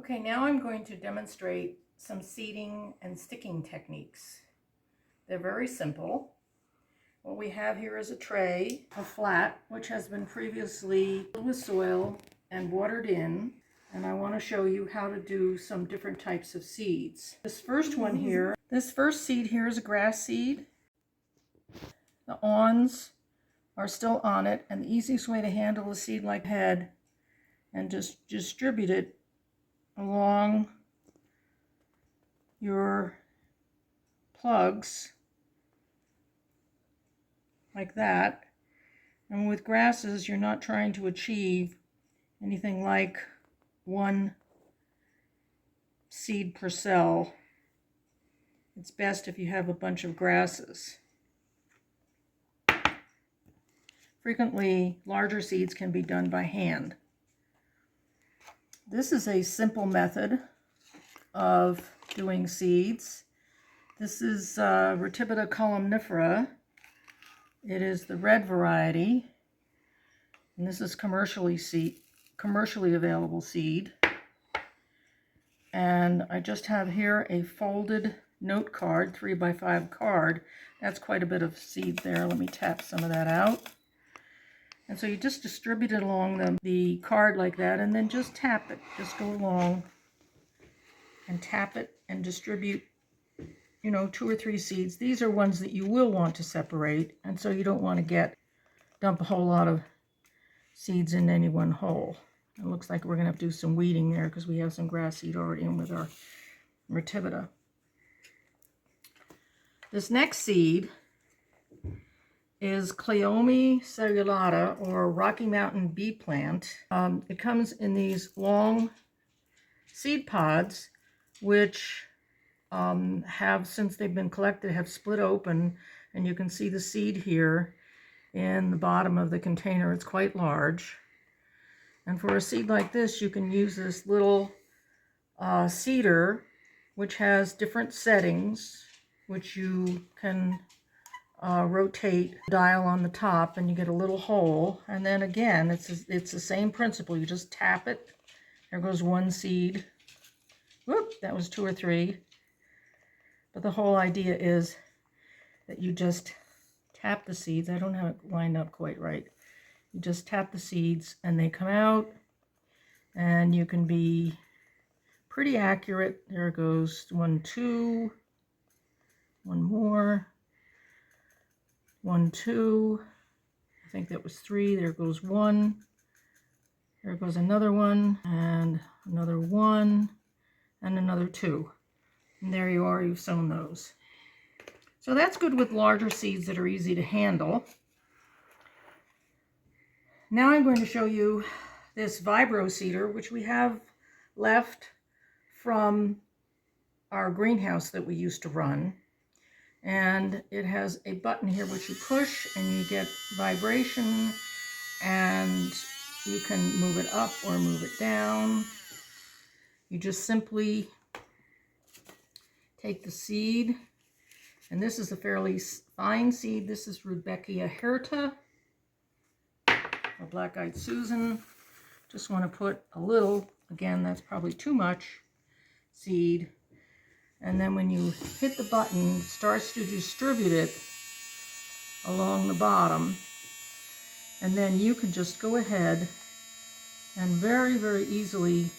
Okay, now I'm going to demonstrate some seeding and sticking techniques. They're very simple. What we have here is a tray, a flat, which has been previously filled with soil and watered in. And I want to show you how to do some different types of seeds. This first seed here is a grass seed. The awns are still on it, and the easiest way to handle a seed like head and just distribute it along your plugs like that. And with grasses, you're not trying to achieve anything like one seed per cell. It's best if you have a bunch of grasses. Frequently, larger seeds can be done by hand. This is a simple method of doing seeds. This is Rotibata columnifera. It is the red variety, and this is commercially available seed. And I just have here a folded note card, 3x5 card. That's quite a bit of seed there. Let me tap some of that out. And so you just distribute it along the card like that, and then just tap it. Just go along and tap it and distribute, 2 or 3 seeds. These are ones that you will want to separate, and so you don't want to dump a whole lot of seeds in any one hole. It looks like we're going to have to do some weeding there because we have some grass seed already in with our Rotibata. This next seed is Cleome cellulota, or Rocky Mountain bee plant. It comes in these long seed pods, which have, since they've been collected, have split open, and you can see the seed here in the bottom of the container. It's quite large. And for a seed like this, you can use this little seeder, which has different settings, which you can rotate the dial on the top, and you get a little hole. And then again, it's the same principle. You just tap it. There goes one seed. Whoop, that was 2 or 3. But the whole idea is that you just tap the seeds. I don't have it lined up quite right. You just tap the seeds and they come out, and you can be pretty accurate. There goes 1, 2, one more, 1, 2, I think that was 3. There goes 1, there goes another one, and another 1, and another 2. And there you are, you've sown those. So that's good with larger seeds that are easy to handle. Now I'm going to show you this vibro seeder, which we have left from our greenhouse that we used to run. And it has a button here which you push and you get vibration, and you can move it up or move it down. You just simply take the seed, and this is a fairly fine seed. This is Rudbeckia hirta, or black-eyed Susan. Just want to put a little, again, that's probably too much seed. And then when you hit the button, it starts to distribute it along the bottom. And then you can just go ahead and very, very easily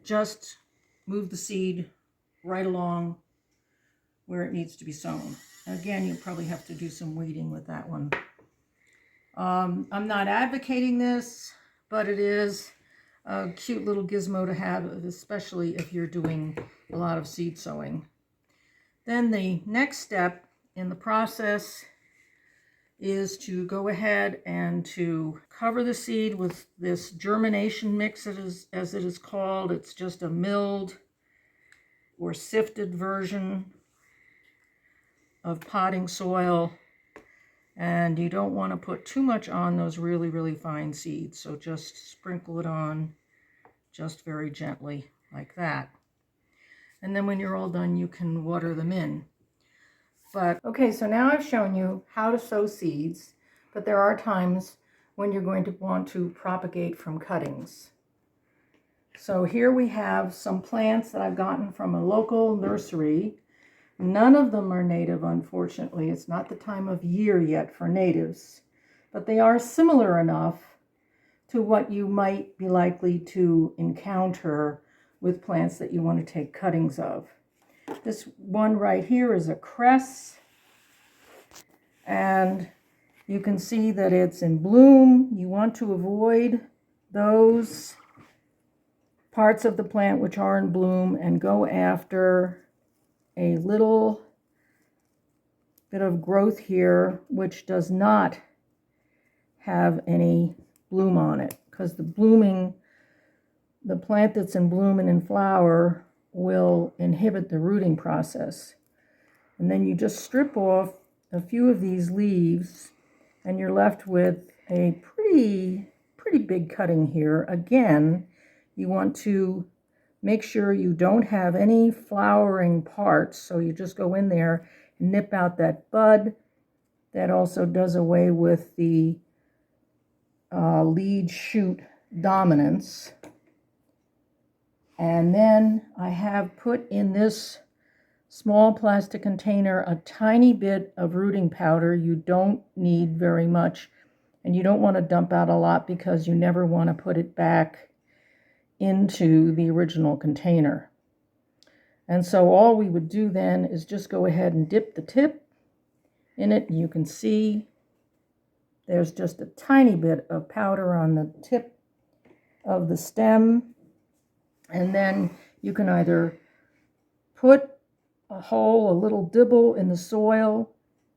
just move the seed right along where it needs to be sown. Again, you'll probably have to do some weeding with that one. I'm not advocating this, but it is a cute little gizmo to have, especially if you're doing a lot of seed sowing. Then the next step in the process is to go ahead and to cover the seed with this germination mix, as it is called. It's just a milled or sifted version of potting soil, and you don't want to put too much on those really, really fine seeds. So just sprinkle it on just very gently like that. And then when you're all done, you can water them in. But okay, so now I've shown you how to sow seeds, but there are times when you're going to want to propagate from cuttings. So here we have some plants that I've gotten from a local nursery. None of them are native, unfortunately. It's not the time of year yet for natives, but they are similar enough to what you might be likely to encounter with plants that you want to take cuttings of. This one right here is a cress, and you can see that it's in bloom. You want to avoid those parts of the plant which are in bloom and go after a little bit of growth here which does not have any bloom on it, because the plant that's in bloom and in flower will inhibit the rooting process. And then you just strip off a few of these leaves and you're left with a pretty big cutting here. Again, you want to make sure you don't have any flowering parts, so you just go in there and nip out that bud. That also does away with the lead shoot dominance. And then I have put in this small plastic container a tiny bit of rooting powder. You don't need very much, and you don't want to dump out a lot because you never want to put it back into the original container. And so all we would do then is just go ahead and dip the tip in it. You can see there's just a tiny bit of powder on the tip of the stem. And then you can either put a hole, a little dibble in the soil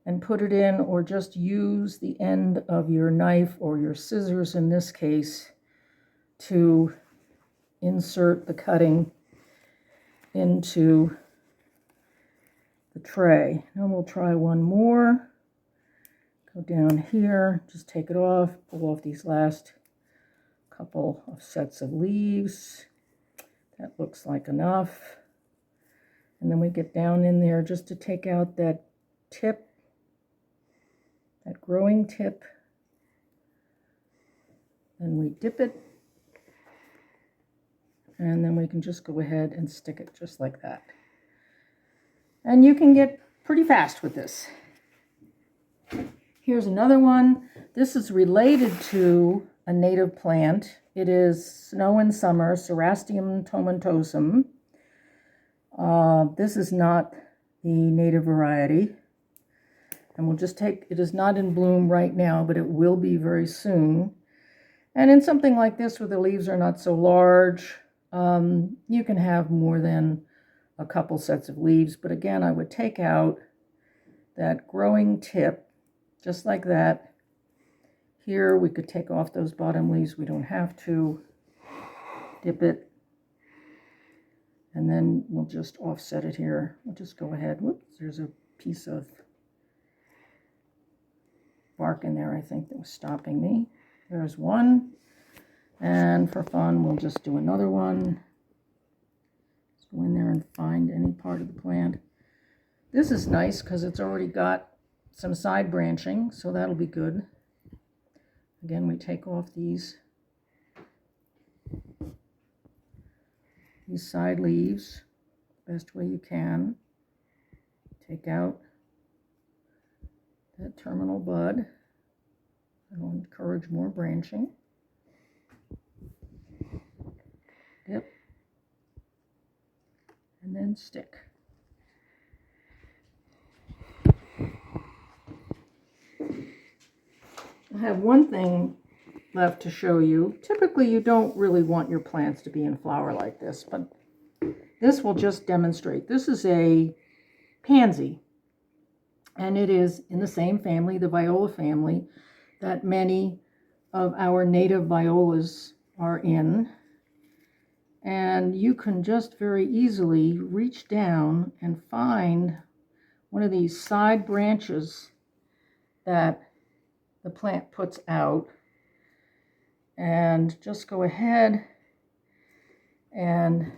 and put it in, or just use the end of your knife or your scissors in this case to insert the cutting into the tray. And we'll try one more. Go down here, just take it off, pull off these last couple of sets of leaves. That looks like enough. And then we get down in there just to take out that tip, that growing tip. Then we dip it. And then we can just go ahead and stick it just like that. And you can get pretty fast with this. Here's another one. This is related to a native plant. It is snow and summer, Serastium Tomentosum. This is not the native variety. And we'll just take, it is not in bloom right now, but it will be very soon. And in something like this where the leaves are not so large, you can have more than a couple sets of leaves. But again, I would take out that growing tip, just like that. Here we could take off those bottom leaves. We don't have to. Dip it. And then we'll just offset it here. We'll just go ahead. Whoops, there's a piece of bark in there, I think, that was stopping me. There's one. And for fun, we'll just do another one. Let's go in there and find any part of the plant. This is nice because it's already got some side branching, so that'll be good. Again, we take off these side leaves best way you can. Take out that terminal bud. It'll encourage more branching. Dip. And then stick. I have one thing left to show you. Typically you don't really want your plants to be in flower like this, but this will just demonstrate. This is a pansy, and it is in the same family, the viola family, that many of our native violas are in. And you can just very easily reach down and find one of these side branches that the plant puts out, and just go ahead and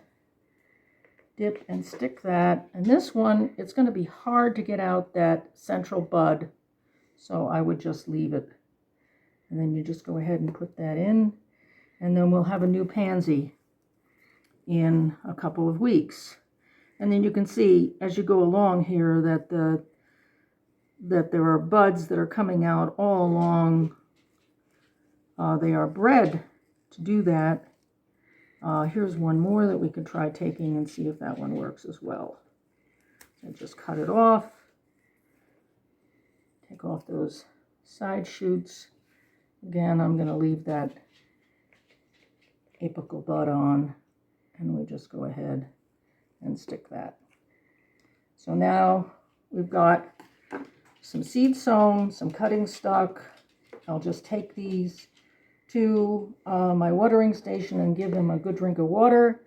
dip and stick that. And this one, it's going to be hard to get out that central bud, so I would just leave it And then you just go ahead and put that in, and then we'll have a new pansy in a couple of weeks. And then you can see as you go along here that there are buds that are coming out all along. They are bred to do that. Here's one more that we could try taking and see if that one works as well. So just cut it off. Take off those side shoots. Again, I'm going to leave that apical bud on, and we just go ahead and stick that. So now we've got some seed sown, some cuttings stuck. I'll just take these to my watering station and give them a good drink of water.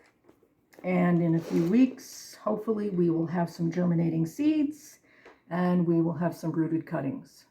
And in a few weeks, hopefully we will have some germinating seeds and we will have some rooted cuttings.